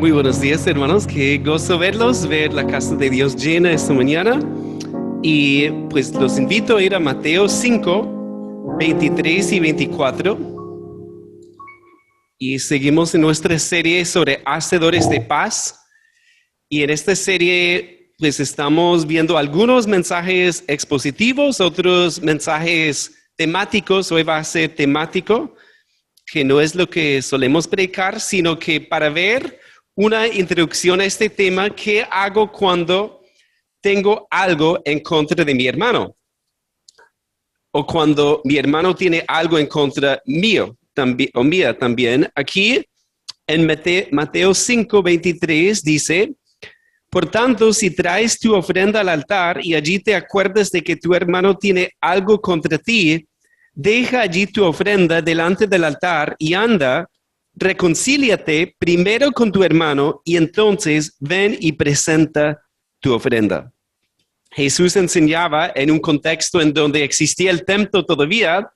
Muy buenos días, hermanos. Qué gozo verlos, ver la casa de Dios llena esta mañana. Y pues los invito a ir a Mateo 5, 23 y 24. Y seguimos en nuestra serie sobre hacedores de paz. Y en esta serie pues estamos viendo algunos mensajes expositivos, otros mensajes temáticos. Hoy va a ser temático, que no es lo que solemos predicar, sino que para ver una introducción a este tema, ¿qué hago cuando tengo algo en contra de mi hermano? O cuando mi hermano tiene algo en contra mío también, o mía también. Aquí en Mateo 5, 23 dice: por tanto, si traes tu ofrenda al altar y allí te acuerdas de que tu hermano tiene algo contra ti, deja allí tu ofrenda delante del altar y anda, reconcíliate primero con tu hermano y entonces ven y presenta tu ofrenda. Jesús enseñaba en un contexto en donde existía el templo todavía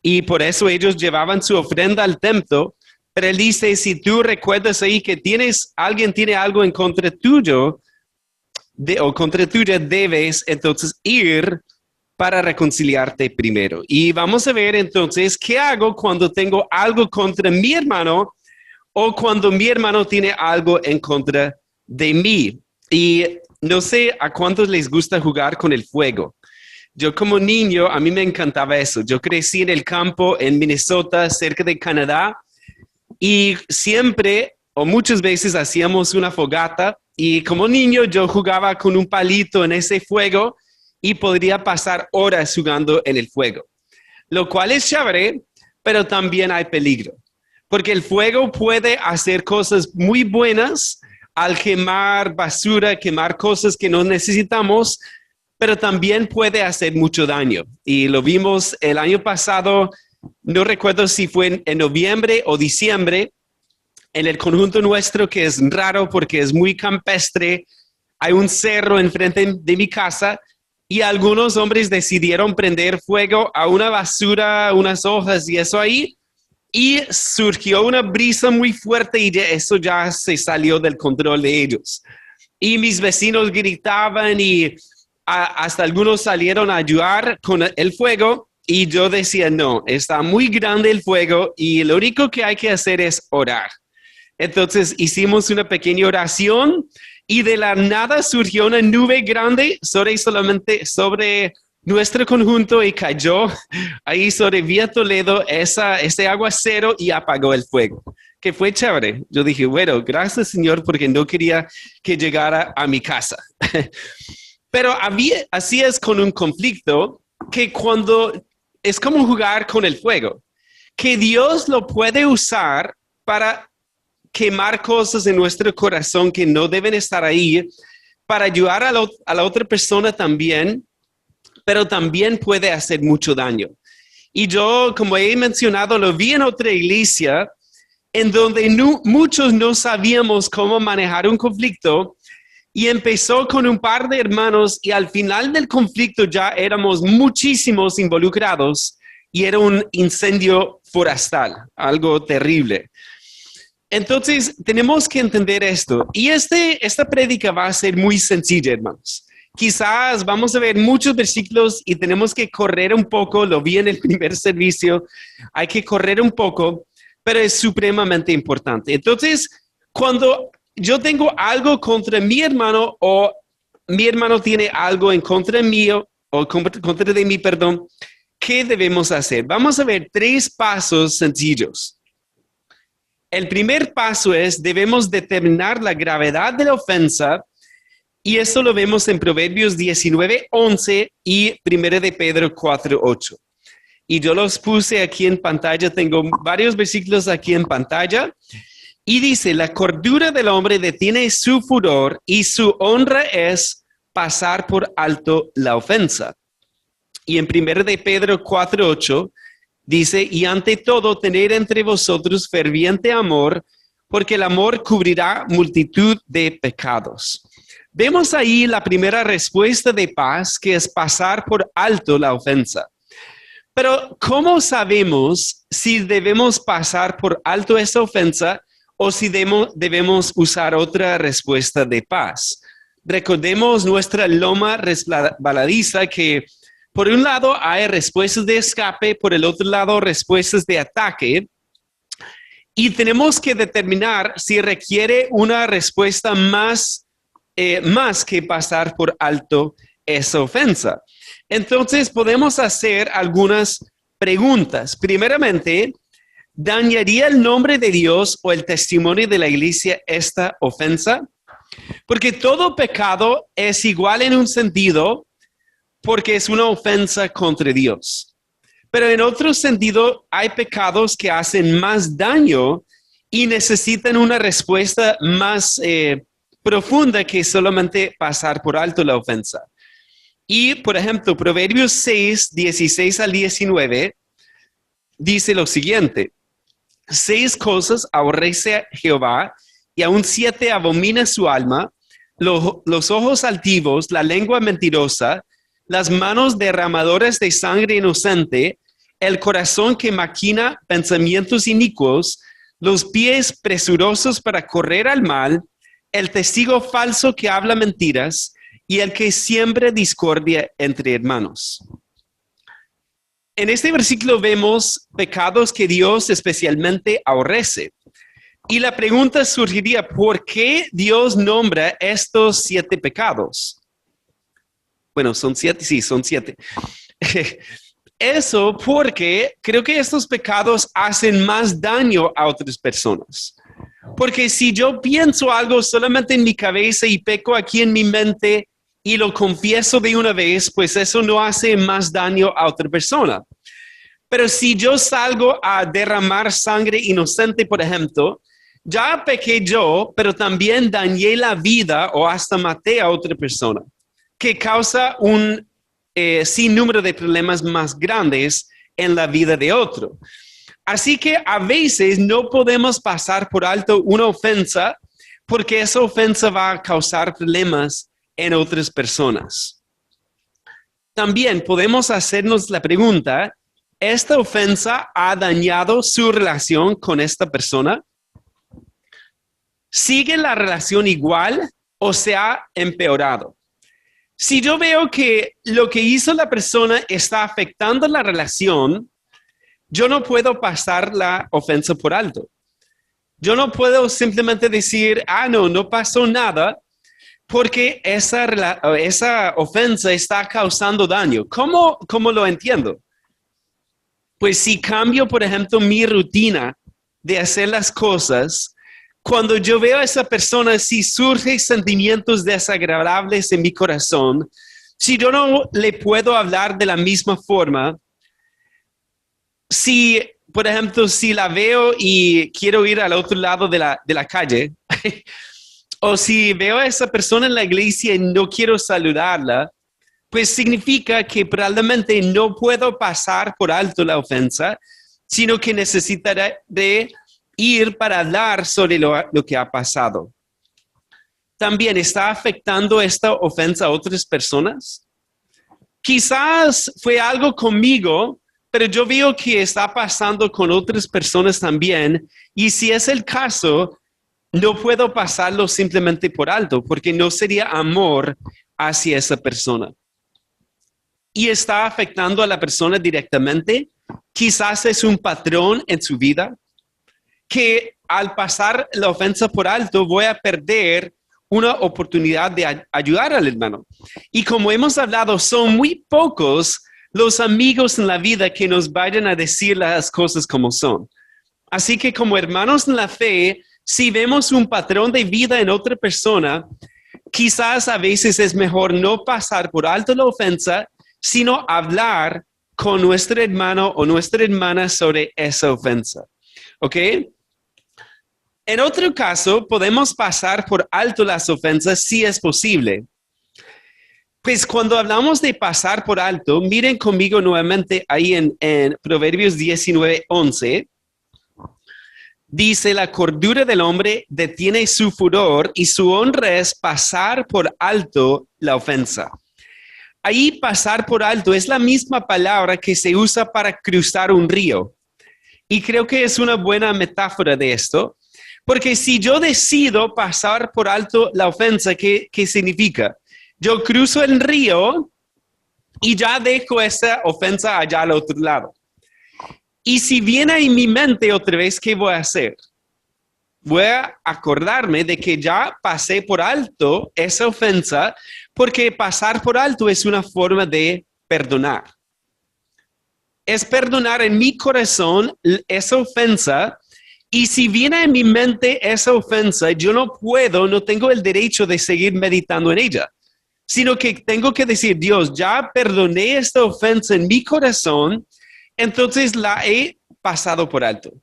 y por eso ellos llevaban su ofrenda al templo. Pero él dice, si tú recuerdas ahí que alguien tiene algo en contra tuyo o contra tuya, debes entonces ir para reconciliarte primero. Y vamos a ver entonces qué hago cuando tengo algo contra mi hermano o cuando mi hermano tiene algo en contra de mí. Y no sé a cuántos les gusta jugar con el fuego. Yo como niño, a mí me encantaba eso. Yo crecí en el campo en Minnesota, cerca de Canadá. Y siempre o muchas veces hacíamos una fogata y como niño yo jugaba con un palito en ese fuego y podría pasar horas jugando en el fuego, lo cual es chévere, pero también hay peligro, porque el fuego puede hacer cosas muy buenas al quemar basura, quemar cosas que no necesitamos, pero también puede hacer mucho daño. Y lo vimos el año pasado. No recuerdo si fue en noviembre o diciembre, en el conjunto nuestro, que es raro porque es muy campestre. Hay un cerro enfrente de mi casa y algunos hombres decidieron prender fuego a una basura, unas hojas y eso ahí. Y surgió una brisa muy fuerte y eso ya se salió del control de ellos. Y mis vecinos gritaban y hasta algunos salieron a ayudar con el fuego. Y yo decía, no, está muy grande el fuego y lo único que hay que hacer es orar. Entonces hicimos una pequeña oración y de la nada surgió una nube grande solamente sobre nuestro conjunto y cayó ahí sobre Vía Toledo ese aguacero y apagó el fuego, que fue chévere. Yo dije, bueno, gracias Señor, porque no quería que llegara a mi casa. Pero así es con un conflicto, que cuando es como jugar con el fuego, que Dios lo puede usar para quemar cosas en nuestro corazón que no deben estar ahí, para ayudar a la otra persona también, pero también puede hacer mucho daño. Y yo, como he mencionado, lo vi en otra iglesia en donde muchos no sabíamos cómo manejar un conflicto. Y empezó con un par de hermanos y al final del conflicto ya éramos muchísimos involucrados y era un incendio forestal, algo terrible. Entonces tenemos que entender esto y esta prédica va a ser muy sencilla, hermanos. Quizás vamos a ver muchos versículos y tenemos que correr un poco, lo vi en el primer servicio, hay que correr un poco, pero es supremamente importante. Entonces, cuando yo tengo algo contra mi hermano o mi hermano tiene algo en contra mío o contra de mí, perdón, ¿qué debemos hacer? Vamos a ver 3 pasos sencillos. El primer paso es, debemos determinar la gravedad de la ofensa y esto lo vemos en Proverbios 19:11 y 1 de Pedro 4:8. Y yo los puse aquí en pantalla, tengo varios versículos aquí en pantalla. Y dice, la cordura del hombre detiene su furor y su honra es pasar por alto la ofensa. Y en 1 de Pedro 4:8 dice, y ante todo tener entre vosotros ferviente amor, porque el amor cubrirá multitud de pecados. Vemos ahí la primera respuesta de paz, que es pasar por alto la ofensa. Pero ¿cómo sabemos si debemos pasar por alto esa ofensa o si debemos usar otra respuesta de paz. Recordemos nuestra loma resbaladiza que por un lado hay respuestas de escape, por el otro lado respuestas de ataque. Y tenemos que determinar si requiere una respuesta más que pasar por alto esa ofensa. Entonces podemos hacer algunas preguntas. Primeramente, ¿dañaría el nombre de Dios o el testimonio de la iglesia esta ofensa? Porque todo pecado es igual en un sentido porque es una ofensa contra Dios. Pero en otro sentido, hay pecados que hacen más daño y necesitan una respuesta más profunda que solamente pasar por alto la ofensa. Y, por ejemplo, Proverbios 6, 16 al 19, dice lo siguiente: 6 cosas aborrece Jehová y aún 7 abomina su alma: los ojos altivos, la lengua mentirosa, las manos derramadoras de sangre inocente, el corazón que maquina pensamientos inicuos, los pies presurosos para correr al mal, el testigo falso que habla mentiras y el que siembra discordia entre hermanos. En este versículo vemos pecados que Dios especialmente aborrece. Y la pregunta surgiría: ¿por qué Dios nombra estos 7 pecados? Bueno, son 7, sí, son 7. Eso porque creo que estos pecados hacen más daño a otras personas. Porque si yo pienso algo solamente en mi cabeza y peco aquí en mi mente y lo confieso de una vez, pues eso no hace más daño a otra persona. Pero si yo salgo a derramar sangre inocente, por ejemplo, ya pequé yo, pero también dañé la vida o hasta maté a otra persona, que causa un sinnúmero de problemas más grandes en la vida de otro. Así que a veces no podemos pasar por alto una ofensa porque esa ofensa va a causar problemas en otras personas. También podemos hacernos la pregunta: ¿esta ofensa ha dañado su relación con esta persona? ¿Sigue la relación igual o se ha empeorado? Si yo veo que lo que hizo la persona está afectando la relación, yo no puedo pasar la ofensa por alto. Yo no puedo simplemente decir: no pasó nada, porque esa ofensa está causando daño. ¿Cómo lo entiendo? Pues si cambio, por ejemplo, mi rutina de hacer las cosas, cuando yo veo a esa persona, si surgen sentimientos desagradables en mi corazón, si yo no le puedo hablar de la misma forma, si, por ejemplo, si la veo y quiero ir al otro lado de la calle, o si veo a esa persona en la iglesia y no quiero saludarla, pues significa que probablemente no puedo pasar por alto la ofensa, sino que necesitaré de ir para hablar sobre lo que ha pasado. También, ¿está afectando esta ofensa a otras personas? Quizás fue algo conmigo, pero yo veo que está pasando con otras personas también. Y si es el caso, no puedo pasarlo simplemente por alto, porque no sería amor hacia esa persona. Y está afectando a la persona directamente. Quizás es un patrón en su vida que al pasar la ofensa por alto voy a perder una oportunidad de ayudar al hermano. Y como hemos hablado, son muy pocos los amigos en la vida que nos vayan a decir las cosas como son. Así que como hermanos en la fe, si vemos un patrón de vida en otra persona, quizás a veces es mejor no pasar por alto la ofensa, sino hablar con nuestro hermano o nuestra hermana sobre esa ofensa. ¿Ok? En otro caso, podemos pasar por alto las ofensas si es posible. Pues cuando hablamos de pasar por alto, miren conmigo nuevamente ahí en Proverbios 19:11. Dice: la cordura del hombre detiene su furor y su honra es pasar por alto la ofensa. Ahí pasar por alto es la misma palabra que se usa para cruzar un río. Y creo que es una buena metáfora de esto. Porque si yo decido pasar por alto la ofensa, ¿qué significa? Yo cruzo el río y ya dejo esa ofensa allá al otro lado. Y si viene en mi mente otra vez, ¿qué voy a hacer? Voy a acordarme de que ya pasé por alto esa ofensa, porque pasar por alto es una forma de perdonar. Es perdonar en mi corazón esa ofensa, y si viene en mi mente esa ofensa, yo no tengo el derecho de seguir meditando en ella, sino que tengo que decir, Dios, ya perdoné esta ofensa en mi corazón, entonces la he pasado por alto.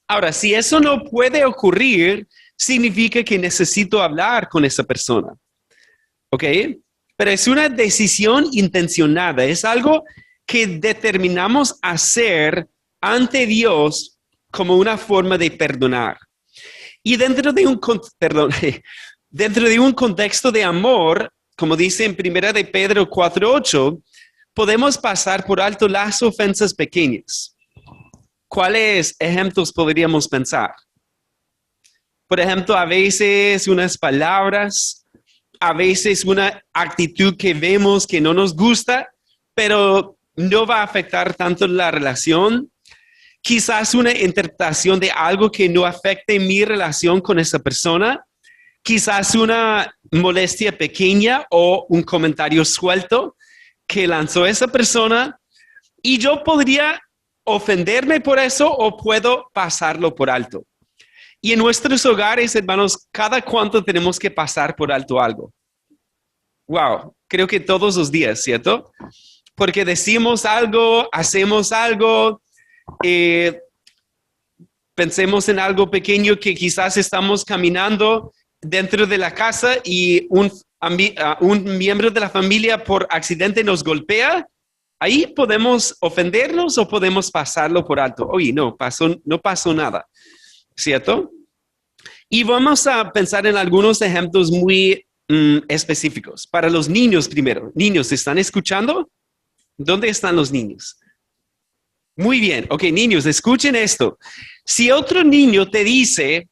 Ahora, si eso no puede ocurrir, significa que necesito hablar con esa persona. ¿Ok? Pero es una decisión intencionada, es algo que determinamos hacer ante Dios como una forma de perdonar. Y dentro de un contexto de amor, como dice en 1 de Pedro 4:8, podemos pasar por alto las ofensas pequeñas. ¿Cuáles ejemplos podríamos pensar? Por ejemplo, a veces unas palabras, a veces una actitud que vemos que no nos gusta, pero no va a afectar tanto la relación. Quizás una interpretación de algo que no afecte mi relación con esa persona. Quizás una molestia pequeña o un comentario suelto que lanzó esa persona, y yo podría ofenderme por eso o puedo pasarlo por alto. Y en nuestros hogares, hermanos, ¿cada cuánto tenemos que pasar por alto algo? Wow, creo que todos los días, ¿cierto? Porque decimos algo, hacemos algo, pensemos en algo pequeño que quizás estamos caminando dentro de la casa y un miembro de la familia por accidente nos golpea. Ahí podemos ofendernos o podemos pasarlo por alto. Oye, no pasó nada, ¿cierto? Y vamos a pensar en algunos ejemplos muy específicos. Para los niños primero. Niños, ¿están escuchando? ¿Dónde están los niños? Muy bien. Ok, niños, escuchen esto. Si otro niño te dice,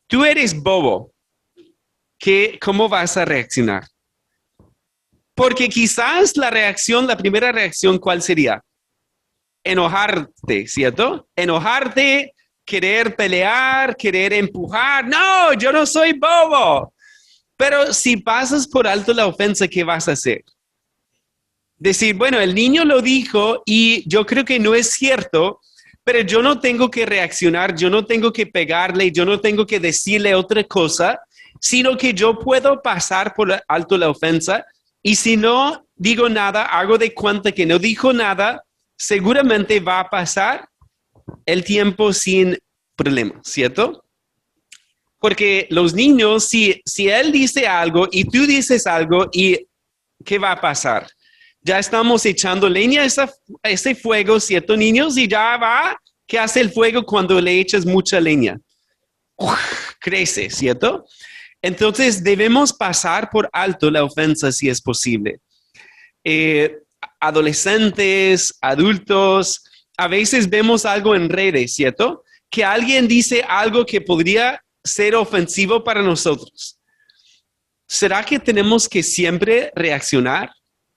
tú eres bobo, ¿cómo vas a reaccionar? Porque quizás la primera reacción, ¿cuál sería? Enojarte, ¿cierto? Enojarte, querer pelear, querer empujar. No, yo no soy bobo. Pero si pasas por alto la ofensa, ¿qué vas a hacer? Decir, bueno, el niño lo dijo y yo creo que no es cierto, pero yo no tengo que reaccionar, yo no tengo que pegarle, yo no tengo que decirle otra cosa, sino que yo puedo pasar por alto la ofensa. Y si no digo nada, hago de cuenta que no dijo nada, seguramente va a pasar el tiempo sin problema, ¿cierto? Porque los niños, si él dice algo y tú dices algo, ¿y qué va a pasar? Ya estamos echando leña a ese fuego, ¿cierto, niños? Y ya va, ¿qué hace el fuego cuando le echas mucha leña? Crece, ¿cierto? Entonces debemos pasar por alto la ofensa si es posible. Adolescentes, adultos, a veces vemos algo en redes, ¿cierto? Que alguien dice algo que podría ser ofensivo para nosotros. ¿Será que tenemos que siempre reaccionar?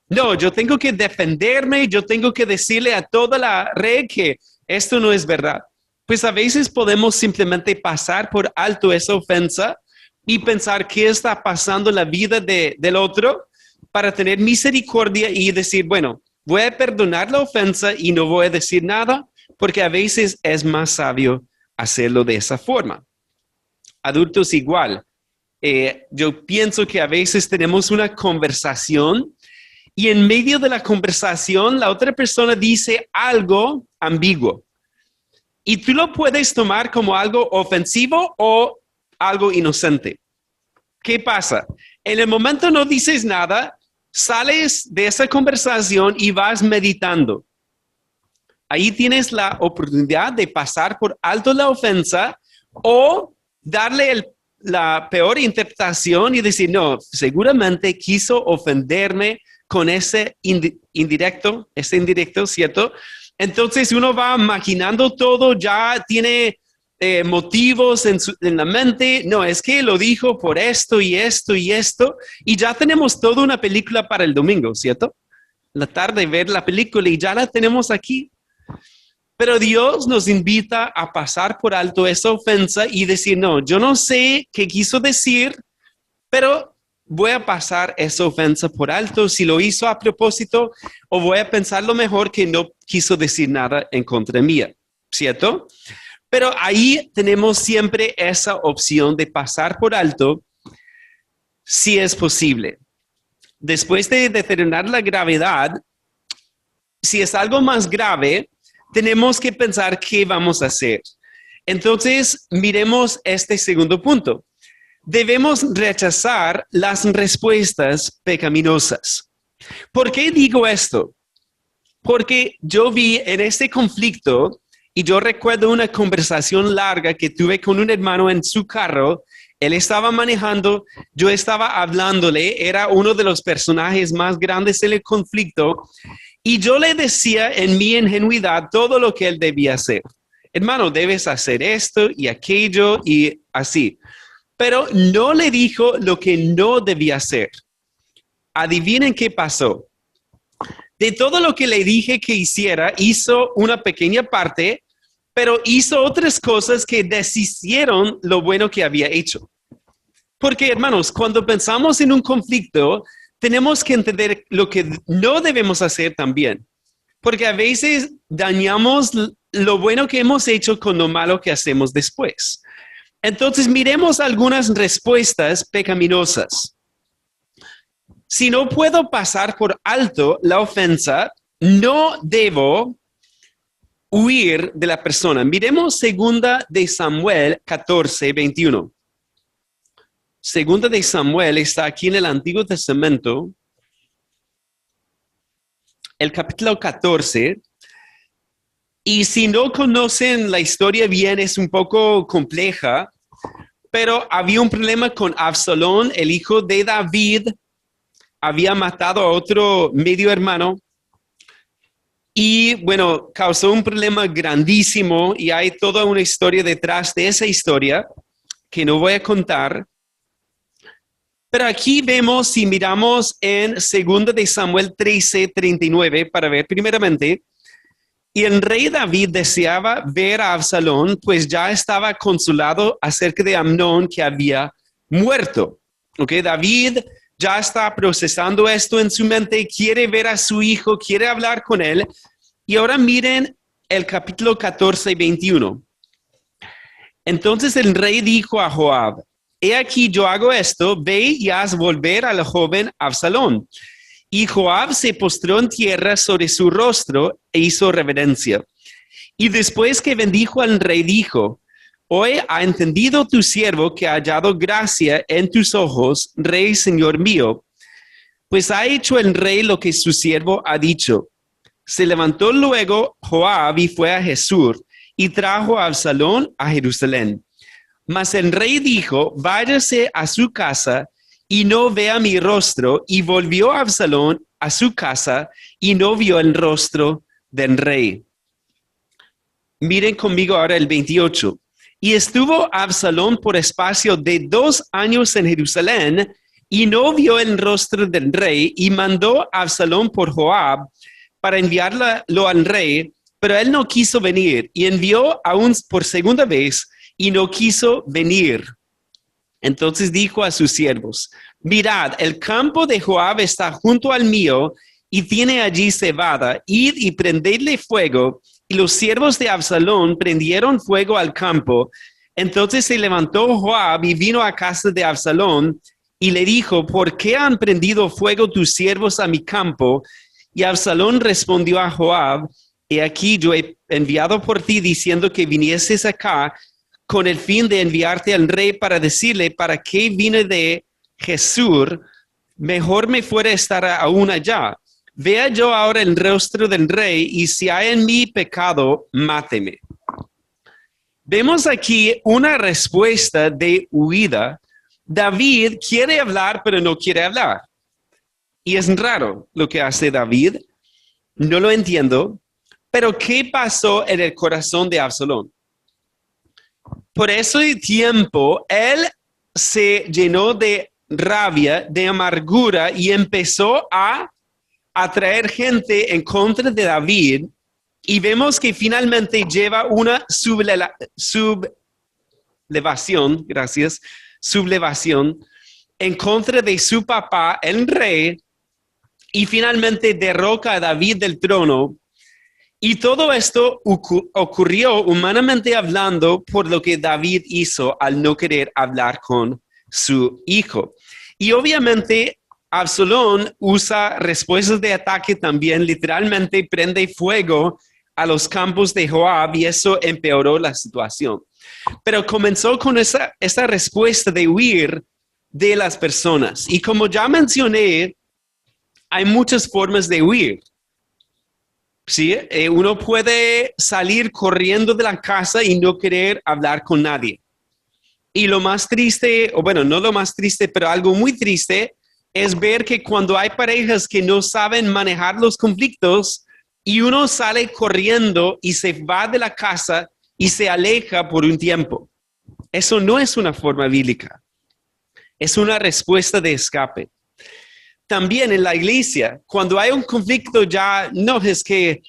No, yo tengo que defenderme, yo tengo que decirle a toda la red que esto no es verdad. Pues a veces podemos simplemente pasar por alto esa ofensa y pensar qué está pasando en la vida del otro para tener misericordia y decir, bueno, voy a perdonar la ofensa y no voy a decir nada, porque a veces es más sabio hacerlo de esa forma. Adultos igual. Yo pienso que a veces tenemos una conversación y en medio de la conversación la otra persona dice algo ambiguo. Y tú lo puedes tomar como algo ofensivo o algo inocente. ¿Qué pasa? En el momento no dices nada, sales de esa conversación y vas meditando. Ahí tienes la oportunidad de pasar por alto la ofensa o darle la peor interpretación y decir, no, seguramente quiso ofenderme con ese indirecto, ¿cierto? Entonces uno va maquinando todo, ya tiene motivos en la mente. No, es que lo dijo por esto y esto y esto. Y ya tenemos toda una película para el domingo, ¿cierto? La tarde ver la película y ya la tenemos aquí. Pero Dios nos invita a pasar por alto esa ofensa y decir, no, yo no sé qué quiso decir, pero voy a pasar esa ofensa por alto, si lo hizo a propósito, o voy a pensar lo mejor que no quiso decir nada en contra mía, ¿cierto? Pero ahí tenemos siempre esa opción de pasar por alto si es posible. Después de determinar la gravedad, si es algo más grave, tenemos que pensar qué vamos a hacer. Entonces, miremos este segundo punto. Debemos rechazar las respuestas pecaminosas. ¿Por qué digo esto? Porque yo vi en este conflicto, y yo recuerdo una conversación larga que tuve con un hermano en su carro. Él estaba manejando, yo estaba hablándole, era uno de los personajes más grandes del conflicto, y yo le decía en mi ingenuidad todo lo que él debía hacer. Hermano, debes hacer esto y aquello y así. Pero no le dijo lo que no debía hacer. Adivinen qué pasó. De todo lo que le dije que hiciera, hizo una pequeña parte, pero hizo otras cosas que deshicieron lo bueno que había hecho. Porque, hermanos, cuando pensamos en un conflicto, tenemos que entender lo que no debemos hacer también. Porque a veces dañamos lo bueno que hemos hecho con lo malo que hacemos después. Entonces, miremos algunas respuestas pecaminosas. Si no puedo pasar por alto la ofensa, no debo huir de la persona. Miremos 2 de Samuel 14, 21. 2 de Samuel está aquí en el Antiguo Testamento, el capítulo 14. Y si no conocen la historia bien, es un poco compleja, pero había un problema con Absalón, el hijo de David, había matado a otro medio hermano. Y bueno, causó un problema grandísimo y hay toda una historia detrás de esa historia que no voy a contar. Pero aquí vemos, si miramos en 2 de Samuel 13, 39, para ver primeramente, y el rey David deseaba ver a Absalón, pues ya estaba consolado acerca de Amnón que había muerto. Okay, David ya está procesando esto en su mente, quiere ver a su hijo, quiere hablar con él. Y ahora miren el capítulo 14, 21. Entonces el rey dijo a Joab, he aquí yo hago esto, ve y haz volver al joven Absalón. Y Joab se postró en tierra sobre su rostro e hizo reverencia. Y después que bendijo al rey, dijo, hoy ha entendido tu siervo que ha hallado gracia en tus ojos, rey, señor mío. Pues ha hecho el rey lo que su siervo ha dicho. Se levantó luego Joab y fue a Jesús y trajo a Absalón a Jerusalén. Mas el rey dijo, váyase a su casa y no vea mi rostro. Y volvió Absalón a su casa y no vio el rostro del rey. Miren conmigo ahora el 28. Y estuvo Absalón por espacio de 2 años en Jerusalén y no vio el rostro del rey, y mandó Absalón por Joab para enviarlo al rey, pero él no quiso venir, y envió aún por segunda vez y no quiso venir. Entonces dijo a sus siervos, mirad, el campo de Joab está junto al mío y tiene allí cebada, id y prendedle fuego. Y los siervos de Absalón prendieron fuego al campo. Entonces se levantó Joab y vino a casa de Absalón y le dijo, ¿por qué han prendido fuego tus siervos a mi campo? Y Absalón respondió a Joab, he aquí yo he enviado por ti diciendo que vinieses acá con el fin de enviarte al rey para decirle, ¿para qué vine de Jesús? Mejor me fuera estar aún allá. Vea yo ahora el rostro del rey, y si hay en mí pecado, máteme. Vemos aquí una respuesta de huida. David quiere hablar, pero no quiere hablar. Y es raro lo que hace David. No lo entiendo. Pero ¿qué pasó en el corazón de Absalón? Por ese tiempo, él se llenó de rabia, de amargura y empezó a atraer gente en contra de David. Y vemos que finalmente lleva una sublevación en contra de su papá, el rey, y finalmente derroca a David del trono. Y todo esto ocurrió humanamente hablando por lo que David hizo al no querer hablar con su hijo. Y obviamente Absalón usa respuestas de ataque también, literalmente prende fuego a los campos de Joab y eso empeoró la situación. Pero comenzó con esa respuesta de huir de las personas. Y como ya mencioné, hay muchas formas de huir. ¿Sí? Uno puede salir corriendo de la casa y no querer hablar con nadie. Y lo más triste, o bueno, no lo más triste, pero algo muy triste, es ver que cuando hay parejas que no saben manejar los conflictos y uno sale corriendo y se va de la casa y se aleja por un tiempo. Eso no es una forma bíblica. Es una respuesta de escape. También en la iglesia, cuando hay un conflicto ya, no, es que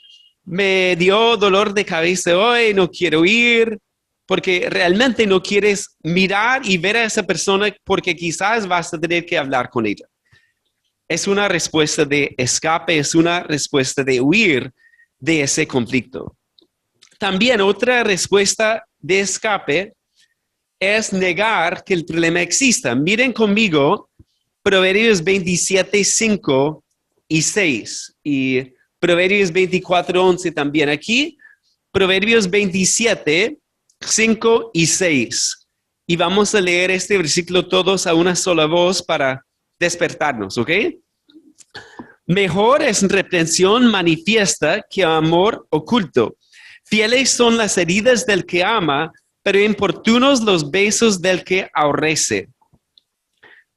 me dio dolor de cabeza hoy, no quiero ir, porque realmente no quieres mirar y ver a esa persona porque quizás vas a tener que hablar con ella. Es una respuesta de escape, es una respuesta de huir de ese conflicto. También otra respuesta de escape es negar que el problema exista. Miren conmigo Proverbios 27, 5 y 6 y Proverbios 24, 11 también. Aquí, Proverbios 27, 5 y 6. Y vamos a leer este versículo todos a una sola voz para despertarnos, ¿ok? Mejor es reprensión manifiesta que amor oculto. Fieles son las heridas del que ama, pero importunos los besos del que aborrece.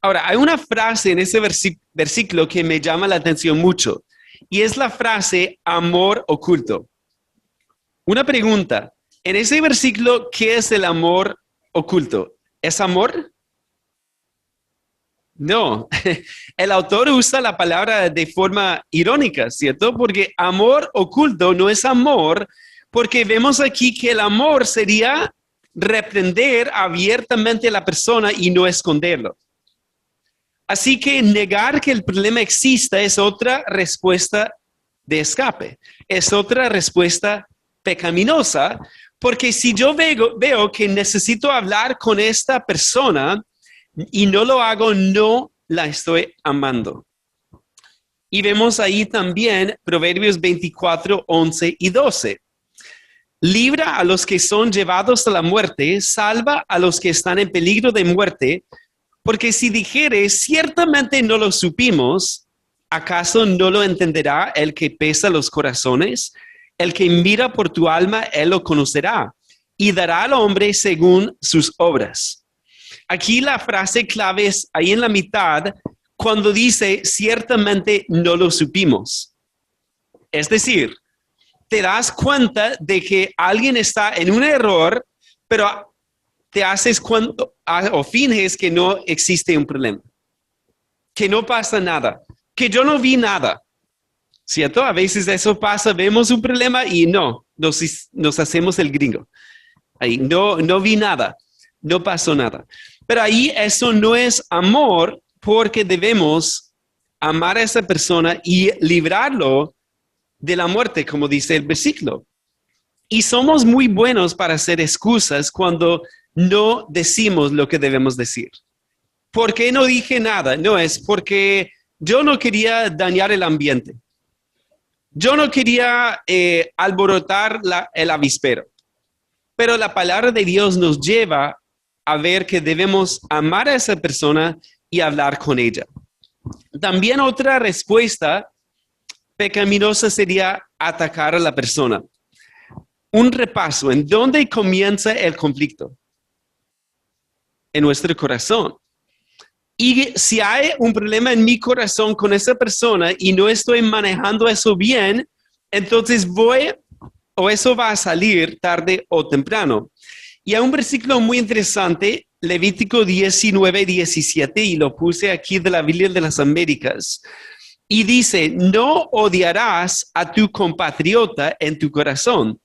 Ahora, hay una frase en ese versículo que me llama la atención mucho, y es la frase amor oculto. Una pregunta, en ese versículo, ¿qué es el amor oculto? ¿Es amor? No, el autor usa la palabra de forma irónica, ¿cierto? Porque amor oculto no es amor, porque vemos aquí que el amor sería reprender abiertamente a la persona y no esconderlo. Así que negar que el problema exista es otra respuesta de escape, es otra respuesta pecaminosa, porque si yo veo que necesito hablar con esta persona y no lo hago, no la estoy amando. Y vemos ahí también Proverbios 24, 11 y 12. Libra a los que son llevados a la muerte, salva a los que están en peligro de muerte, porque si dijere, ciertamente no lo supimos, ¿acaso no lo entenderá el que pesa los corazones? El que mira por tu alma, él lo conocerá, y dará al hombre según sus obras. Aquí la frase clave es ahí en la mitad, cuando dice, ciertamente no lo supimos. Es decir, te das cuenta de que alguien está en un error, pero te haces o finges que no existe un problema, que no pasa nada, que yo no vi nada, ¿cierto? A veces eso pasa, vemos un problema y no, nos hacemos el gringo. Ahí no vi nada, no pasó nada. Pero ahí eso no es amor porque debemos amar a esa persona y librarlo de la muerte, como dice el versículo. Y somos muy buenos para hacer excusas cuando no decimos lo que debemos decir. ¿Por qué no dije nada? No, es porque yo no quería dañar el ambiente. Yo no quería alborotar el avispero. Pero la palabra de Dios nos lleva a ver que debemos amar a esa persona y hablar con ella. También otra respuesta pecaminosa sería atacar a la persona. Un repaso, ¿en dónde comienza el conflicto? En nuestro corazón. Y si hay un problema en mi corazón con esa persona y no estoy manejando eso bien, entonces eso va a salir tarde o temprano. Y hay un versículo muy interesante, Levítico 19:17, y lo puse aquí de la Biblia de las Américas. Y dice, no odiarás a tu compatriota en tu corazón.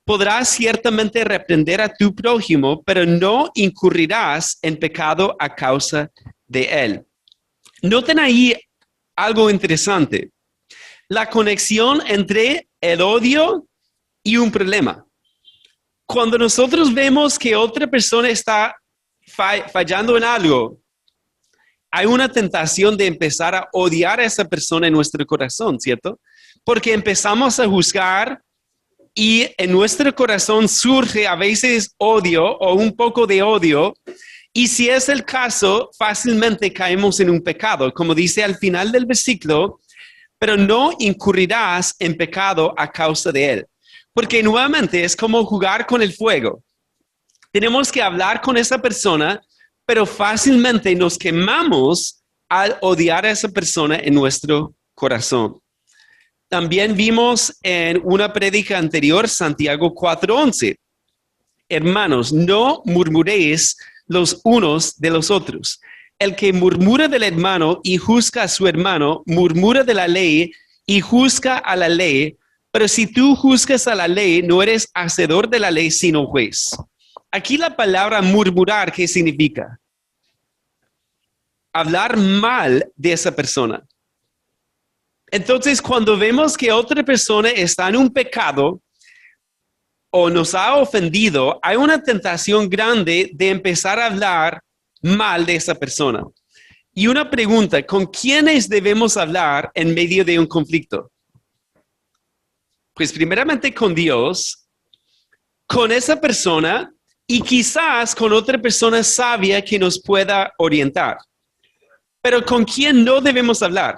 Podrás ciertamente reprender a tu prójimo, pero no incurrirás en pecado a causa de él. Noten ahí algo interesante. La conexión entre el odio y un problema. Cuando nosotros vemos que otra persona está fallando en algo, hay una tentación de empezar a odiar a esa persona en nuestro corazón, ¿cierto? Porque empezamos a juzgar y en nuestro corazón surge a veces odio o un poco de odio. Y si es el caso, fácilmente caemos en un pecado, como dice al final del versículo, pero no incurrirás en pecado a causa de él. Porque nuevamente es como jugar con el fuego. Tenemos que hablar con esa persona, pero fácilmente nos quemamos al odiar a esa persona en nuestro corazón. También vimos en una prédica anterior, Santiago 4:11. Hermanos, no murmuréis los unos de los otros. El que murmura del hermano y juzga a su hermano, murmura de la ley y juzga a la ley. Pero si tú juzgas a la ley, no eres hacedor de la ley, sino juez. Aquí la palabra murmurar, ¿qué significa? Hablar mal de esa persona. Entonces, cuando vemos que otra persona está en un pecado o nos ha ofendido, hay una tentación grande de empezar a hablar mal de esa persona. Y una pregunta, ¿con quiénes debemos hablar en medio de un conflicto? Pues primeramente con Dios, con esa persona y quizás con otra persona sabia que nos pueda orientar. Pero ¿con quién no debemos hablar?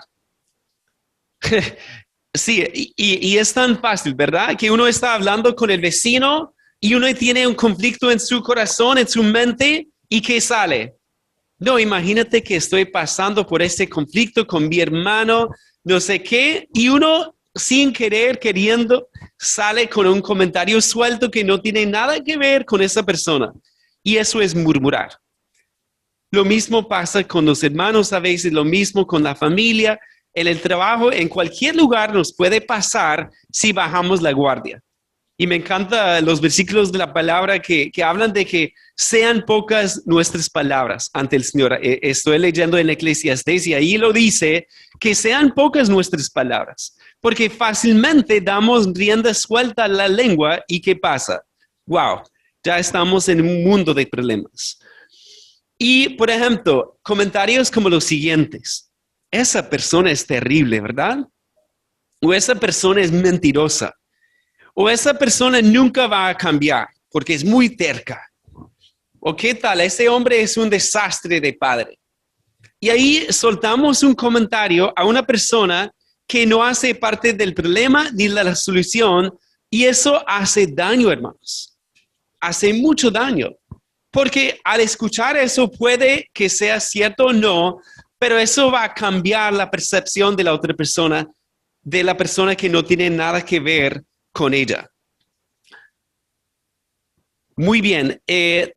Sí, y es tan fácil, ¿verdad? Que uno está hablando con el vecino y uno tiene un conflicto en su corazón, en su mente, ¿y qué sale? No, imagínate que estoy pasando por este conflicto con mi hermano, no sé qué, y uno sin querer, queriendo, sale con un comentario suelto que no tiene nada que ver con esa persona. Y eso es murmurar. Lo mismo pasa con los hermanos a veces, lo mismo con la familia, en el trabajo, en cualquier lugar nos puede pasar si bajamos la guardia. Y me encantan los versículos de la palabra que hablan de que sean pocas nuestras palabras ante el Señor. Estoy leyendo en Eclesiastés y ahí lo dice, que sean pocas nuestras palabras, porque fácilmente damos rienda suelta a la lengua y ¿qué pasa? Wow, ya estamos en un mundo de problemas. Y, por ejemplo, comentarios como los siguientes. Esa persona es terrible, ¿verdad? O esa persona es mentirosa. O esa persona nunca va a cambiar porque es muy terca. O qué tal, ese hombre es un desastre de padre. Y ahí soltamos un comentario a una persona que no hace parte del problema ni de la solución. Y eso hace daño, hermanos. Hace mucho daño. Porque al escuchar eso puede que sea cierto o no, pero eso va a cambiar la percepción de la otra persona, de la persona que no tiene nada que ver con ella. Muy bien.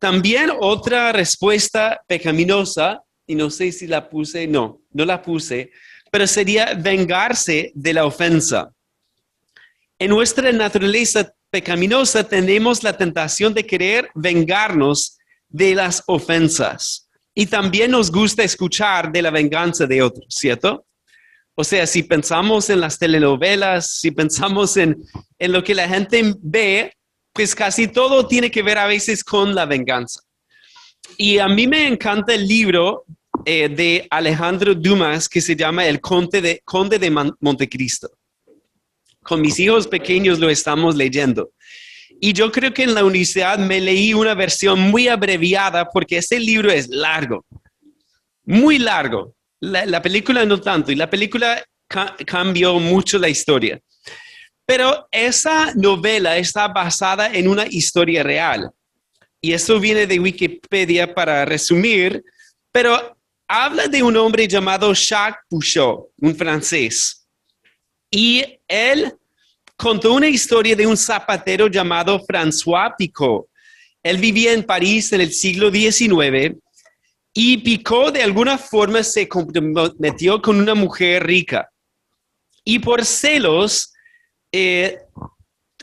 También otra respuesta pecaminosa, y no sé si la puse, no la puse, pero sería vengarse de la ofensa. En nuestra naturaleza pecaminosa tenemos la tentación de querer vengarnos de las ofensas. Y también nos gusta escuchar de la venganza de otros, ¿cierto? O sea, si pensamos en las telenovelas, si pensamos en lo que la gente ve, pues casi todo tiene que ver a veces con la venganza. Y a mí me encanta el libro de Alejandro Dumas que se llama El Conde de Montecristo. Con mis hijos pequeños lo estamos leyendo. Y yo creo que en la universidad me leí una versión muy abreviada porque ese libro es largo, muy largo. La película no tanto, y la película cambió mucho la historia. Pero esa novela está basada en una historia real. Y eso viene de Wikipedia para resumir, pero habla de un hombre llamado Jacques Pouchot, un francés. Y él contó una historia de un zapatero llamado François Picot. Él vivía en París en el siglo XIX y Picot de alguna forma se comprometió con una mujer rica. Y por celos,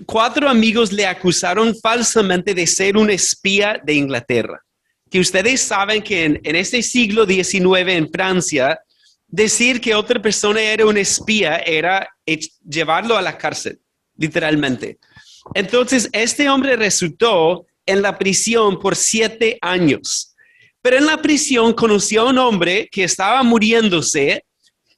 4 amigos le acusaron falsamente de ser un espía de Inglaterra. Que ustedes saben que en este siglo XIX en Francia, decir que otra persona era un espía era llevarlo a la cárcel, literalmente. Entonces, este hombre resultó en la prisión por 7 años. Pero en la prisión conoció a un hombre que estaba muriéndose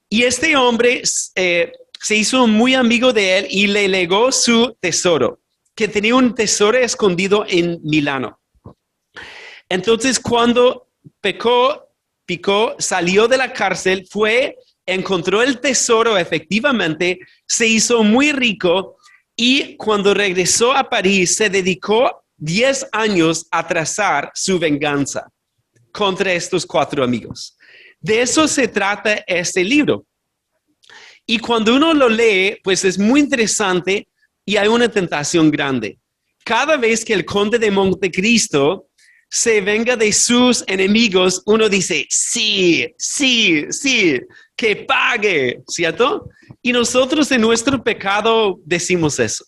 y este hombre se hizo muy amigo de él y le legó su tesoro, que tenía un tesoro escondido en Milano. Entonces, cuando Picot salió de la cárcel, encontró el tesoro efectivamente, se hizo muy rico y cuando regresó a París se dedicó 10 años a trazar su venganza contra estos 4 amigos. De eso se trata este libro. Y cuando uno lo lee, pues es muy interesante y hay una tentación grande. Cada vez que el conde de Montecristo se venga de sus enemigos, uno dice, sí, que pague, ¿cierto? Y nosotros en nuestro pecado decimos eso.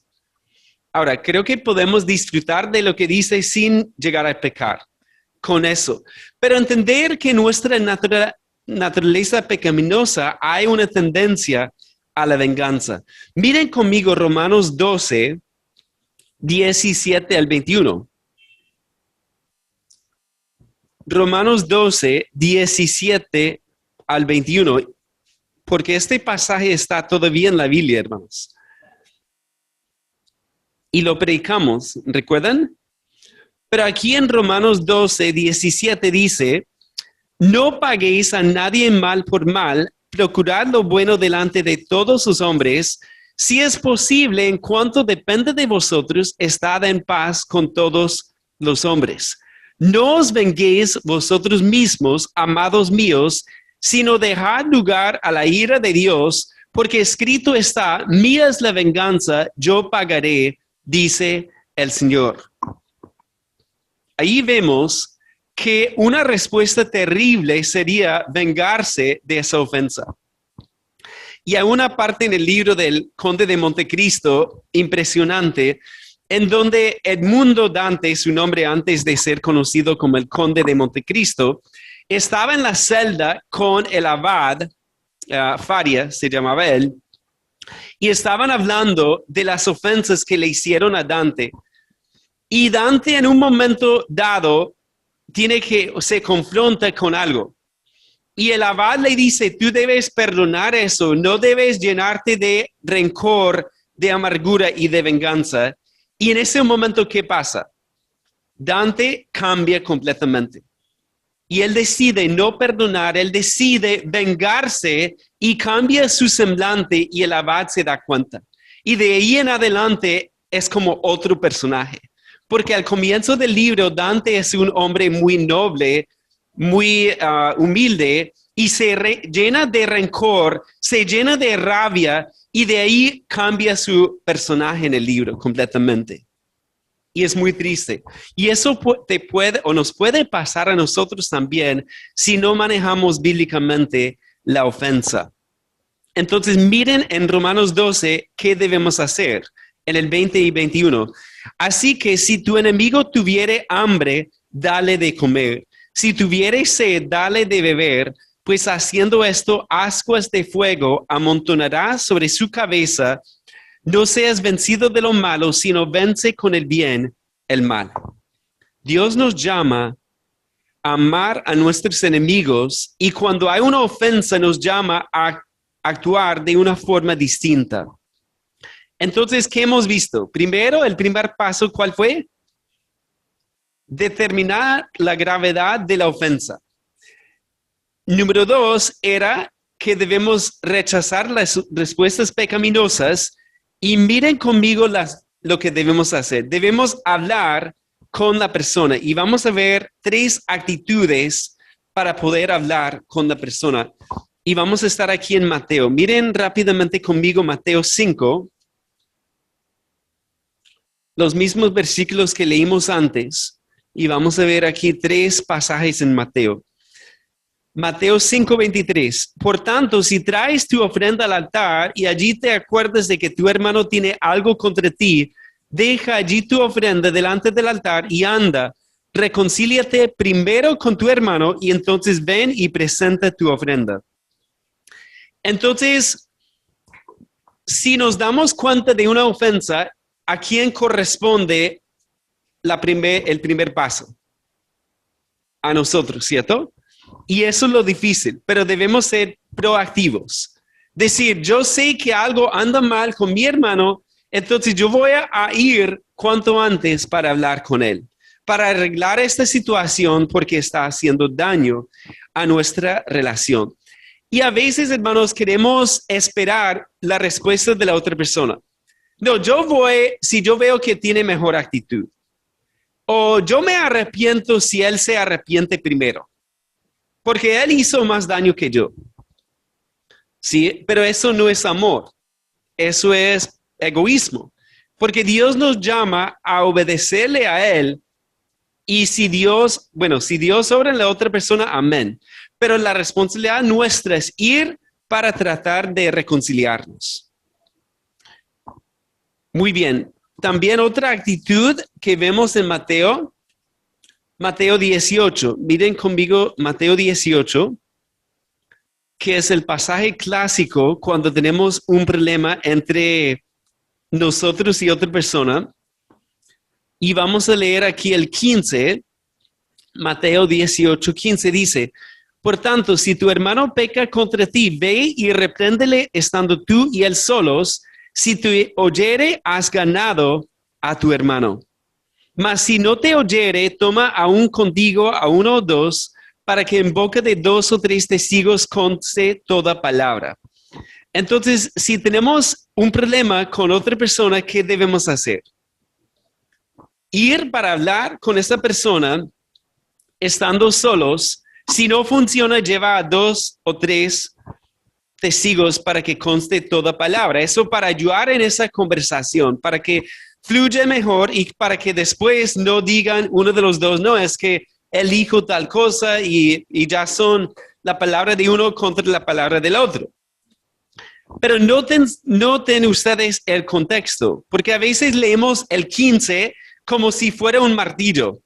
Ahora, creo que podemos disfrutar de lo que dice sin llegar a pecar con eso. Pero entender que nuestra naturaleza pecaminosa hay una tendencia a la venganza. Miren conmigo Romanos 12, 17 al 21. Romanos 12, 17 al 21, porque este pasaje está todavía en la Biblia, hermanos. Y lo predicamos, ¿recuerdan? Pero aquí en Romanos 12, 17 dice, no paguéis a nadie mal por mal, procurad lo bueno delante de todos los hombres, si es posible, en cuanto depende de vosotros, estad en paz con todos los hombres. No os venguéis vosotros mismos, amados míos, sino dejad lugar a la ira de Dios, porque escrito está, mía es la venganza, yo pagaré, dice el Señor. Ahí vemos que una respuesta terrible sería vengarse de esa ofensa. Y hay una parte en el libro del Conde de Montecristo impresionante, en donde Edmundo Dante, su nombre antes de ser conocido como el Conde de Montecristo, estaba en la celda con el abad, Faria se llamaba él, y estaban hablando de las ofensas que le hicieron a Dante. Y Dante en un momento dado se confronta con algo. Y el abad le dice, tú debes perdonar eso, no debes llenarte de rencor, de amargura y de venganza. Y en ese momento, ¿qué pasa? Dante cambia completamente. Y él decide no perdonar, él decide vengarse y cambia su semblante y el abad se da cuenta. Y de ahí en adelante es como otro personaje. Porque al comienzo del libro, Dante es un hombre muy noble, muy humilde, y se llena de rencor, se llena de rabia, y de ahí cambia su personaje en el libro completamente. Y es muy triste. Y eso nos puede pasar a nosotros también si no manejamos bíblicamente la ofensa. Entonces, miren en Romanos 12 qué debemos hacer en el 20 y 21. Así que si tu enemigo tuviere hambre, dale de comer. Si tuviere sed, dale de beber, pues haciendo esto, ascuas de fuego amontonará sobre su cabeza. No seas vencido de lo malo, sino vence con el bien el mal. Dios nos llama a amar a nuestros enemigos y cuando hay una ofensa nos llama a actuar de una forma distinta. Entonces, ¿qué hemos visto? Primero, el primer paso, ¿cuál fue? Determinar la gravedad de la ofensa. Número 2 era que debemos rechazar las respuestas pecaminosas y miren conmigo lo que debemos hacer. Debemos hablar con la persona y vamos a ver 3 actitudes para poder hablar con la persona. Y vamos a estar aquí en Mateo. Miren rápidamente conmigo Mateo 5. Los mismos versículos que leímos antes. Y vamos a ver aquí 3 pasajes en Mateo. Mateo 5:23. Por tanto, si traes tu ofrenda al altar y allí te acuerdas de que tu hermano tiene algo contra ti, deja allí tu ofrenda delante del altar y anda. Reconcíliate primero con tu hermano y entonces ven y presenta tu ofrenda. Entonces, si nos damos cuenta de una ofensa, ¿a quién corresponde el primer paso? A nosotros, ¿cierto? Y eso es lo difícil, pero debemos ser proactivos. Decir, yo sé que algo anda mal con mi hermano, entonces yo voy a ir cuanto antes para hablar con él, para arreglar esta situación porque está haciendo daño a nuestra relación. Y a veces, hermanos, queremos esperar la respuesta de la otra persona. No, yo voy si yo veo que tiene mejor actitud. O yo me arrepiento si él se arrepiente primero. Porque él hizo más daño que yo. Sí, pero eso no es amor. Eso es egoísmo. Porque Dios nos llama a obedecerle a él. Y si Dios obra en la otra persona, amén. Pero la responsabilidad nuestra es ir para tratar de reconciliarnos. Muy bien. También otra actitud que vemos en Mateo 18. Miren conmigo Mateo 18, que es el pasaje clásico cuando tenemos un problema entre nosotros y otra persona. Y vamos a leer aquí el 15, Mateo 18, 15 dice, por tanto, si tu hermano peca contra ti, ve y repréndele estando tú y él solos. Si te oyere, has ganado a tu hermano. Mas si no te oyere, toma aún contigo a 1 o 2, para que en boca de 2 o 3 testigos conste toda palabra. Entonces, si tenemos un problema con otra persona, ¿qué debemos hacer? Ir para hablar con esa persona estando solos. Si no funciona, lleva a 2 o 3 testigos para que conste toda palabra. Eso para ayudar en esa conversación, para que fluya mejor y para que después no digan uno de los dos, no, es que él dijo tal cosa y ya son la palabra de uno contra la palabra del otro. Pero noten ustedes el contexto, porque a veces leemos el 15 como si fuera un martillo.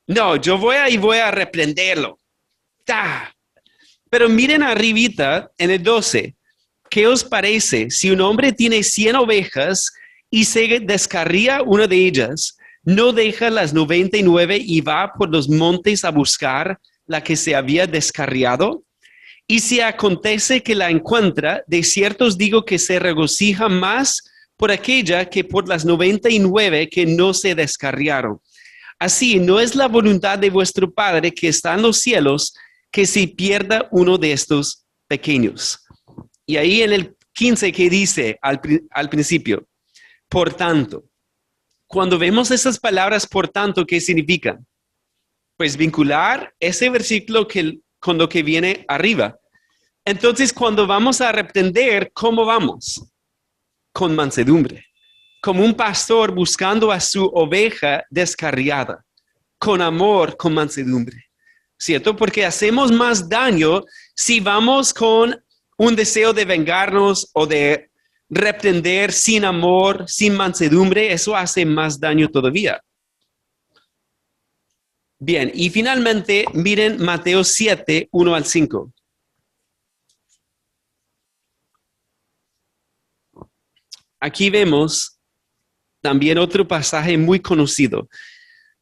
No, yo voy a reprenderlo. ¡Ta! Pero miren arribita en el 12. ¿Qué os parece si un hombre tiene 100 ovejas y se descarría una de ellas? ¿No deja las 99 y va por los montes a buscar la que se había descarriado? Y si acontece que la encuentra, de cierto os digo que se regocija más por aquella que por las 99 que no se descarriaron. Así, no es la voluntad de vuestro Padre que está en los cielos que se pierda uno de estos pequeños. Y ahí en el 15 que dice al principio, por tanto, cuando vemos esas palabras, por tanto, ¿qué significan? Pues vincular ese versículo con lo que viene arriba. Entonces, cuando vamos a reprender, ¿cómo vamos? Con mansedumbre, como un pastor buscando a su oveja descarriada, con amor, con mansedumbre, ¿cierto? Porque hacemos más daño si vamos con un deseo de vengarnos o de reprender sin amor, sin mansedumbre. Eso hace más daño todavía. Bien, y finalmente, miren Mateo 7, 1 al 5. Aquí vemos también otro pasaje muy conocido.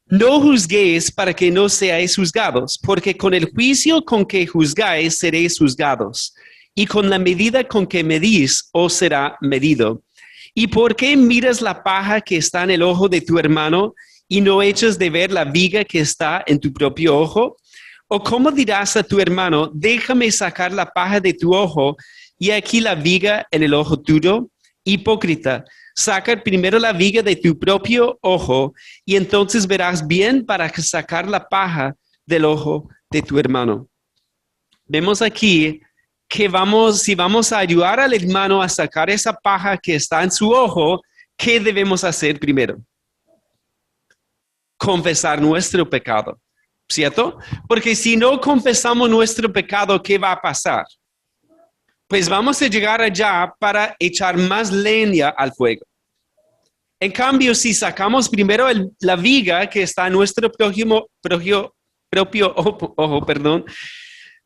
No juzguéis para que no seáis juzgados, porque con el juicio con que juzgáis seréis juzgados, y con la medida con que medís os será medido. ¿Y por qué miras la paja que está en el ojo de tu hermano y no echas de ver la viga que está en tu propio ojo? ¿O cómo dirás a tu hermano, déjame sacar la paja de tu ojo y aquí la viga en el ojo tuyo? Hipócrita, saca primero la viga de tu propio ojo y entonces verás bien para sacar la paja del ojo de tu hermano. Vemos aquí que si vamos a ayudar al hermano a sacar esa paja que está en su ojo, ¿qué debemos hacer primero? confesar nuestro pecado, ¿cierto? Porque si no confesamos nuestro pecado, ¿qué va a pasar? Pues vamos a llegar allá para echar más leña al fuego. En cambio, si sacamos primero la viga que está en nuestro propio ojo,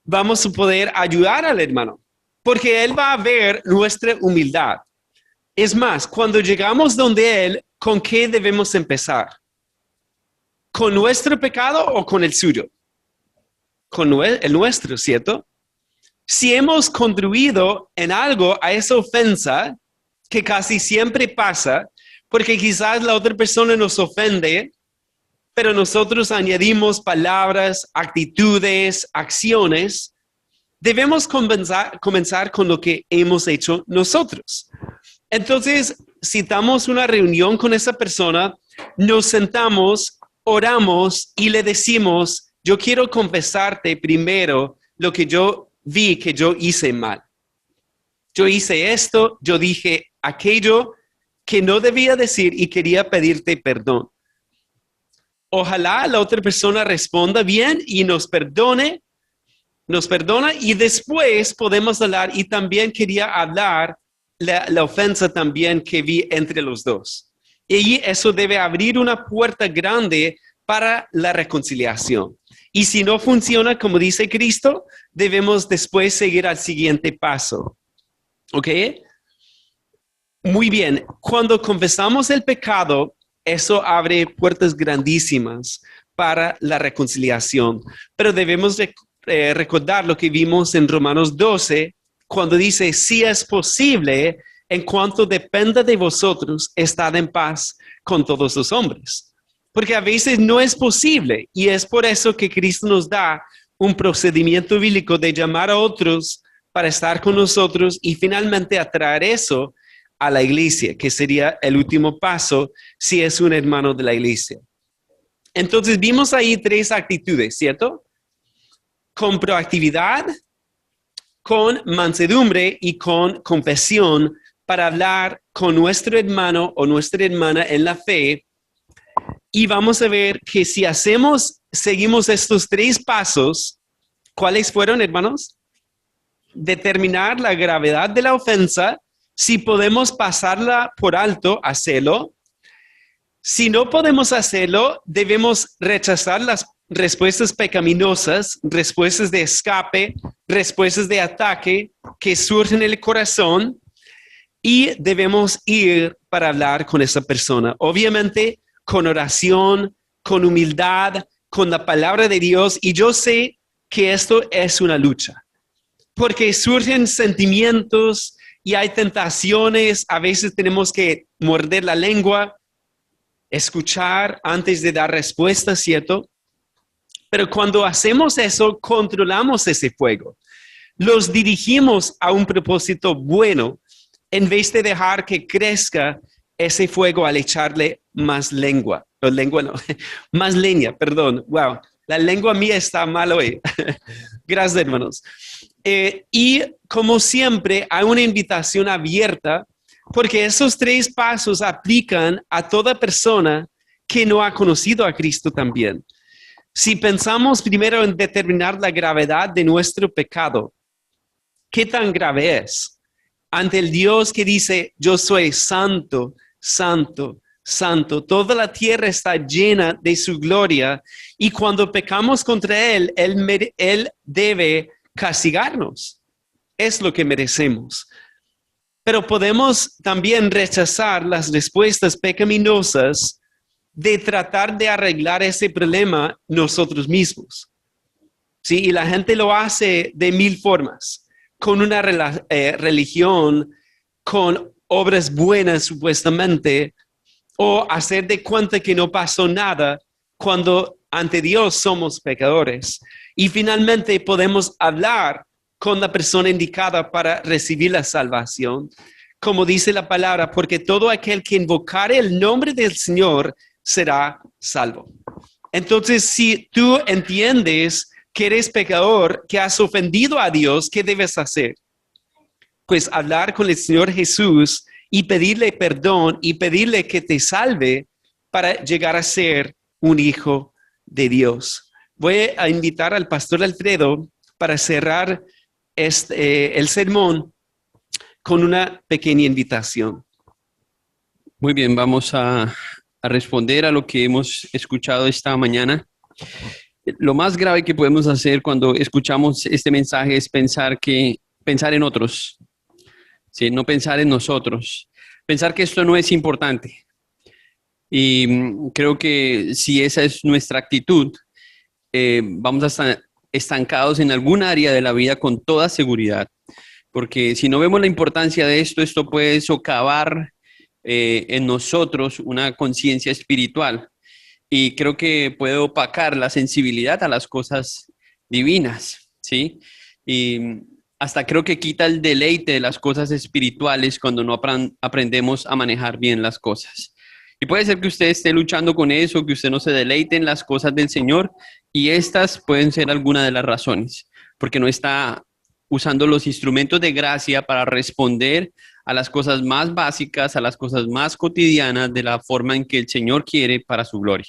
vamos a poder ayudar al hermano, porque él va a ver nuestra humildad. Es más, cuando llegamos donde él, ¿con qué debemos empezar? ¿Con nuestro pecado o con el suyo? Con el nuestro, ¿cierto? Si hemos contribuido en algo a esa ofensa, que casi siempre pasa, porque quizás la otra persona nos ofende, pero nosotros añadimos palabras, actitudes, acciones, debemos comenzar con lo que hemos hecho nosotros. Entonces, si damos una reunión con esa persona, nos sentamos, oramos y le decimos, yo quiero confesarte primero lo que yo vi que yo hice mal. Yo hice esto, yo dije aquello que no debía decir y quería pedirte perdón. Ojalá la otra persona responda bien y nos perdona y después podemos hablar. Y también quería hablar la ofensa también que vi entre los dos. Y eso debe abrir una puerta grande para la reconciliación. Y si no funciona como dice Cristo, debemos después seguir al siguiente paso. ¿Ok? Muy bien. Cuando confesamos el pecado, eso abre puertas grandísimas para la reconciliación. Pero debemos recordar lo que vimos en Romanos 12, cuando dice, si es posible, en cuanto dependa de vosotros, estad en paz con todos los hombres. Porque a veces no es posible y es por eso que Cristo nos da un procedimiento bíblico de llamar a otros para estar con nosotros y finalmente atraer eso a la iglesia, que sería el último paso si es un hermano de la iglesia. Entonces vimos ahí 3 actitudes, ¿cierto? Con proactividad, con mansedumbre y con confesión para hablar con nuestro hermano o nuestra hermana en la fe. Y vamos a ver que si seguimos estos 3 pasos, ¿cuáles fueron, hermanos? Determinar la gravedad de la ofensa. Si podemos pasarla por alto, hacerlo. Si no podemos hacerlo, debemos rechazar las respuestas pecaminosas, respuestas de escape, respuestas de ataque que surgen en el corazón y debemos ir para hablar con esa persona. Obviamente, con oración, con humildad, con la palabra de Dios. Y yo sé que esto es una lucha, porque surgen sentimientos y hay tentaciones. A veces tenemos que morder la lengua, escuchar antes de dar respuesta, ¿cierto? Pero cuando hacemos eso, controlamos ese fuego. Los dirigimos a un propósito bueno en vez de dejar que crezca ese fuego al echarle más más leña, perdón. Wow, la lengua mía está mal hoy. Gracias, hermanos. Y como siempre, hay una invitación abierta porque esos 3 pasos aplican a toda persona que no ha conocido a Cristo también. Si pensamos primero en determinar la gravedad de nuestro pecado, ¿qué tan grave es? Ante el Dios que dice, yo soy santo, santo, santo. Toda la tierra está llena de su gloria y cuando pecamos contra Él, Él debe castigarnos. Es lo que merecemos. Pero podemos también rechazar las respuestas pecaminosas de tratar de arreglar ese problema nosotros mismos. ¿Sí? Y la gente lo hace de 1000 formas, con una religión, con obras buenas supuestamente, o hacer de cuenta que no pasó nada cuando ante Dios somos pecadores. Y finalmente podemos hablar con la persona indicada para recibir la salvación. Como dice la palabra, porque todo aquel que invocare el nombre del Señor será salvo. Entonces, si tú entiendes que eres pecador, que has ofendido a Dios, ¿qué debes hacer? Pues hablar con el Señor Jesús y pedirle perdón y pedirle que te salve para llegar a ser un hijo de Dios. Voy a invitar al pastor Alfredo para cerrar el sermón con una pequeña invitación. Muy bien, vamos a responder a lo que hemos escuchado esta mañana. Lo más grave que podemos hacer cuando escuchamos este mensaje es pensar en otros, ¿sí? No pensar en nosotros, pensar que esto no es importante. Y creo que si esa es nuestra actitud, vamos a estar estancados en algún área de la vida con toda seguridad. Porque si no vemos la importancia de esto puede socavar en nosotros una conciencia espiritual. Y creo que puede opacar la sensibilidad a las cosas divinas, ¿sí? Y hasta creo que quita el deleite de las cosas espirituales cuando no aprendemos a manejar bien las cosas. Y puede ser que usted esté luchando con eso, que usted no se deleite en las cosas del Señor, y estas pueden ser algunas de las razones, porque no está usando los instrumentos de gracia para responder a las cosas más básicas, a las cosas más cotidianas de la forma en que el Señor quiere para su gloria.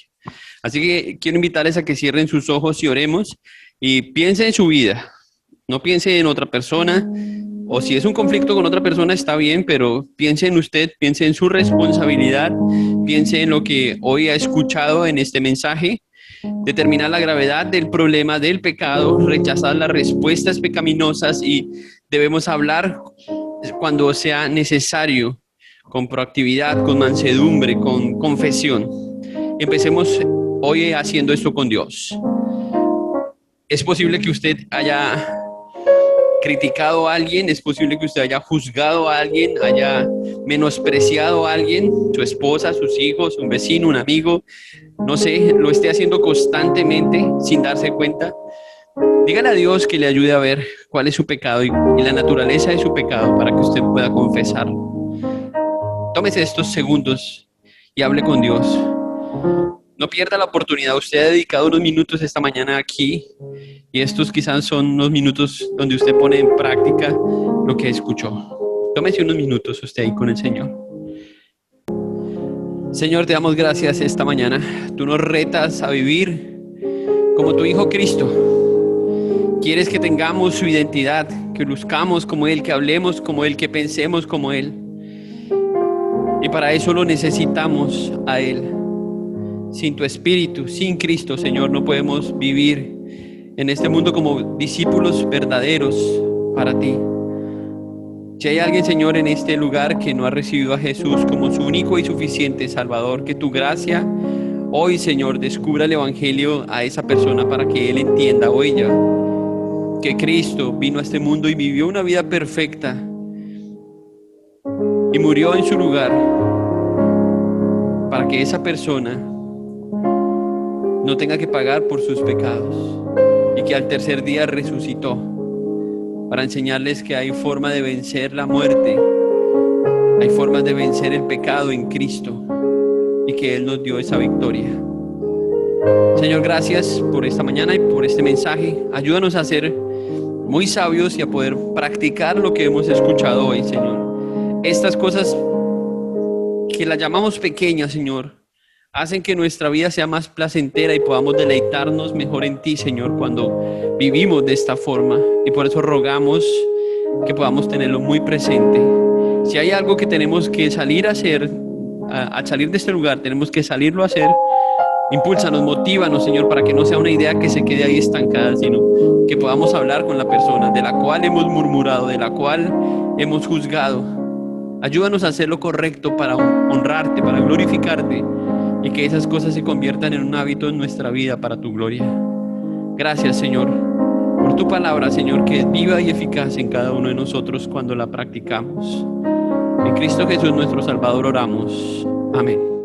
Así que quiero invitarles a que cierren sus ojos y oremos y piensen en su vida. No piense en otra persona, o si es un conflicto con otra persona está bien, pero piense en usted, piense en su responsabilidad, piense en lo que hoy ha escuchado en este mensaje. Determinar la gravedad del problema del pecado, rechazar las respuestas pecaminosas y debemos hablar cuando sea necesario, con proactividad, con mansedumbre, con confesión. Empecemos hoy haciendo esto con Dios. Es posible que usted haya criticado a alguien, es posible que usted haya juzgado a alguien, haya menospreciado a alguien, su esposa, sus hijos, un vecino, un amigo, no sé, lo esté haciendo constantemente sin darse cuenta. Dígale a Dios que le ayude a ver cuál es su pecado y la naturaleza de su pecado para que usted pueda confesarlo. Tómese estos segundos y hable con Dios. No pierda la oportunidad. Usted ha dedicado unos minutos esta mañana aquí y estos quizás son unos minutos donde usted pone en práctica lo que escuchó. Tómese unos minutos usted ahí con el Señor. Señor, te damos gracias esta mañana. Tú nos retas a vivir como tu Hijo Cristo. Quieres que tengamos su identidad, que luzcamos como Él, que hablemos como Él, que pensemos como Él. Y para eso lo necesitamos a Él. Sin tu Espíritu, sin Cristo, Señor, no podemos vivir en este mundo como discípulos verdaderos para ti. Si hay alguien, Señor, en este lugar que no ha recibido a Jesús como su único y suficiente Salvador, que tu gracia hoy, Señor, descubra el Evangelio a esa persona para que él entienda o ella que Cristo vino a este mundo y vivió una vida perfecta y murió en su lugar para que esa persona no tenga que pagar por sus pecados y que al tercer día resucitó para enseñarles que hay forma de vencer la muerte, hay formas de vencer el pecado en Cristo y que Él nos dio esa victoria. Señor, gracias por esta mañana y por este mensaje. Ayúdanos a ser muy sabios y a poder practicar lo que hemos escuchado hoy, Señor. Estas cosas que las llamamos pequeñas, Señor, hacen que nuestra vida sea más placentera y podamos deleitarnos mejor en ti, Señor, cuando vivimos de esta forma. Y por eso rogamos que podamos tenerlo muy presente. Si hay algo que tenemos que salir a hacer, al salir de este lugar, tenemos que salirlo a hacer. Impúlsanos, motívanos, Señor, para que no sea una idea que se quede ahí estancada, sino que podamos hablar con la persona de la cual hemos murmurado, de la cual hemos juzgado. Ayúdanos a hacer lo correcto para honrarte, para glorificarte, y que esas cosas se conviertan en un hábito en nuestra vida para tu gloria. Gracias, Señor, por tu palabra, Señor, que es viva y eficaz en cada uno de nosotros cuando la practicamos. En Cristo Jesús, nuestro Salvador, oramos. Amén.